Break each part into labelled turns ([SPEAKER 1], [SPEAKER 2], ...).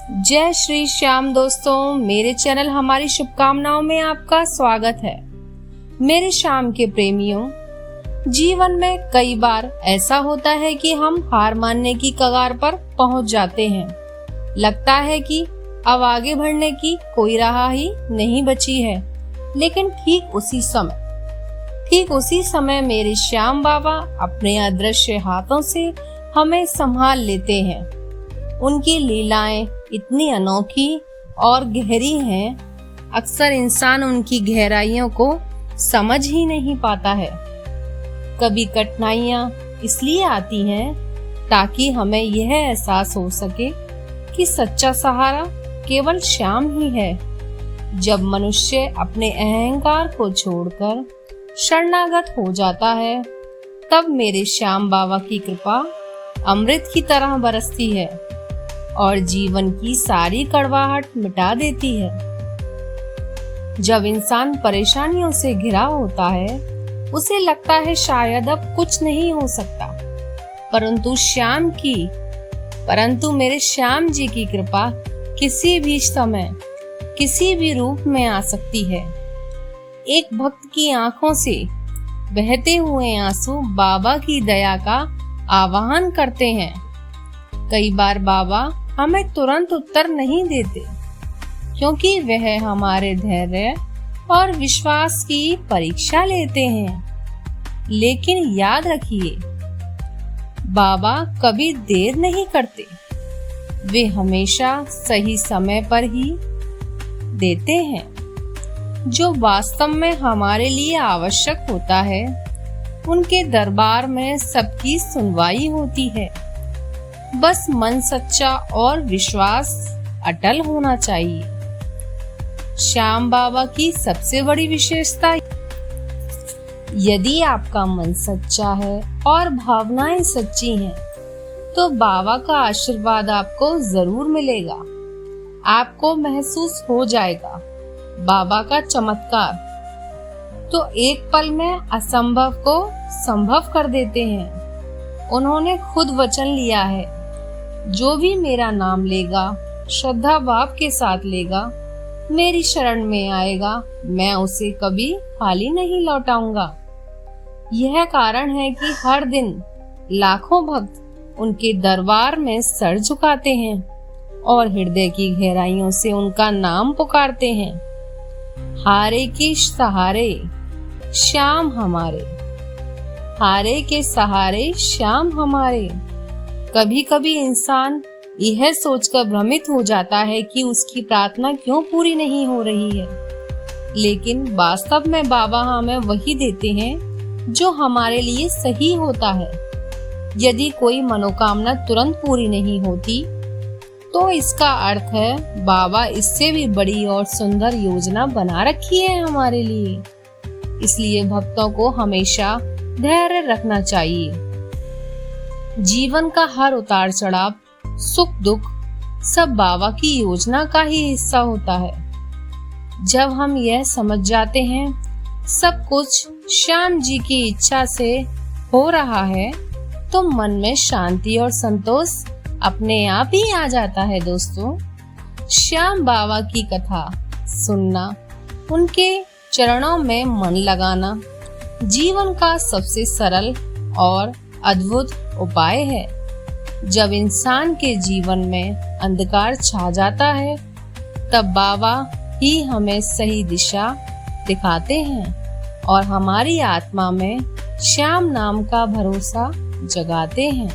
[SPEAKER 1] जय श्री श्याम दोस्तों, मेरे चैनल हमारी शुभकामनाओं में आपका स्वागत है। मेरे श्याम के प्रेमियों, जीवन में कई बार ऐसा होता है कि हम हार मानने की कगार पर पहुंच जाते हैं। लगता है कि अब आगे बढ़ने की कोई राह ही नहीं बची है। लेकिन ठीक उसी समय मेरे श्याम बाबा अपने अदृश्य हाथों से हमें संभाल लेते हैं। उनकी लीलाएं इतनी अनोखी और गहरी हैं, अक्सर इंसान उनकी गहराइयों को समझ ही नहीं पाता है। कभी कठिनाइयां इसलिए आती हैं ताकि हमें यह एहसास हो सके कि सच्चा सहारा केवल श्याम ही है। जब मनुष्य अपने अहंकार को छोड़कर शरणागत हो जाता है, तब मेरे श्याम बाबा की कृपा अमृत की तरह बरसती है और जीवन की सारी कड़वाहट मिटा देती है। जब इंसान परेशानियों से घिरा होता है, उसे लगता है शायद अब कुछ नहीं हो सकता, परंतु मेरे श्याम जी की कृपा किसी भी समय किसी भी रूप में आ सकती है। एक भक्त की आंखों से बहते हुए आंसू बाबा की दया का आवाहन करते हैं। कई बार बाबा हमें तुरंत उत्तर नहीं देते, क्योंकि वह हमारे धैर्य और विश्वास की परीक्षा लेते हैं। लेकिन याद रखिए, बाबा कभी देर नहीं करते। वे हमेशा सही समय पर ही देते हैं। जो वास्तव में हमारे लिए आवश्यक होता है, उनके दरबार में सबकी सुनवाई होती है। बस मन सच्चा और विश्वास अटल होना चाहिए। श्याम बाबा की सबसे बड़ी विशेषता, यदि आपका मन सच्चा है और भावनाएं सच्ची हैं, तो बाबा का आशीर्वाद आपको जरूर मिलेगा। आपको महसूस हो जाएगा बाबा का चमत्कार तो एक पल में असंभव को संभव कर देते हैं। उन्होंने खुद वचन लिया है, जो भी मेरा नाम लेगा, श्रद्धा भाव के साथ लेगा, मेरी शरण में आएगा, मैं उसे कभी खाली नहीं लौटाऊंगा। यह कारण है कि हर दिन लाखों भक्त उनके दरबार में सर झुकाते हैं और हृदय की गहराइयों से उनका नाम पुकारते हैं। हारे के सहारे श्याम हमारे, हारे के सहारे श्याम हमारे। कभी कभी इंसान यह सोचकर भ्रमित हो जाता है कि उसकी प्रार्थना क्यों पूरी नहीं हो रही है, लेकिन वास्तव में बाबा हमें वही देते हैं जो हमारे लिए सही होता है। यदि कोई मनोकामना तुरंत पूरी नहीं होती, तो इसका अर्थ है बाबा इससे भी बड़ी और सुंदर योजना बना रखी है हमारे लिए। इसलिए भक्तों को हमेशा धैर्य रखना चाहिए। जीवन का हर उतार चढ़ाव, सुख दुख सब बाबा की योजना का ही हिस्सा होता है। जब हम यह समझ जाते हैं सब कुछ श्याम जी की इच्छा से हो रहा है, तो मन में शांति और संतोष अपने आप ही आ जाता है। दोस्तों, श्याम बाबा की कथा सुनना, उनके चरणों में मन लगाना जीवन का सबसे सरल और अद्भुत उपाय है। जब इंसान के जीवन में अंधकार छा जाता है, तब बाबा ही हमें सही दिशा दिखाते हैं और हमारी आत्मा में श्याम नाम का भरोसा जगाते हैं।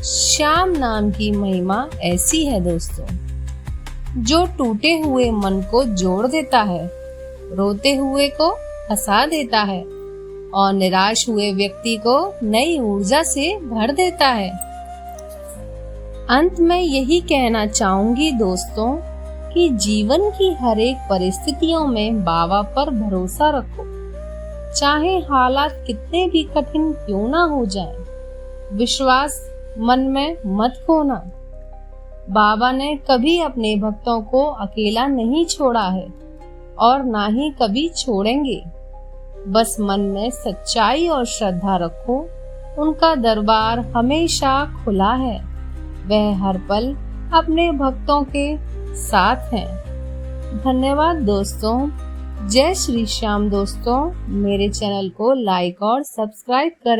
[SPEAKER 1] श्याम नाम की महिमा ऐसी है दोस्तों, जो टूटे हुए मन को जोड़ देता है, रोते हुए को हंसा देता है और निराश हुए व्यक्ति को नई ऊर्जा से भर देता है। अंत में यही कहना चाहूंगी दोस्तों कि जीवन की हर एक परिस्थितियों में बाबा पर भरोसा रखो, चाहे हालात कितने भी कठिन क्यों ना हो जाए। विश्वास मन में मत खोना। बाबा ने कभी अपने भक्तों को अकेला नहीं छोड़ा है और ना ही कभी छोड़ेंगे। बस मन में सच्चाई और श्रद्धा रखो। उनका दरबार हमेशा खुला है। वह हर पल अपने भक्तों के साथ हैं। धन्यवाद दोस्तों। जय श्री श्याम दोस्तों। मेरे चैनल को लाइक और सब्सक्राइब करें।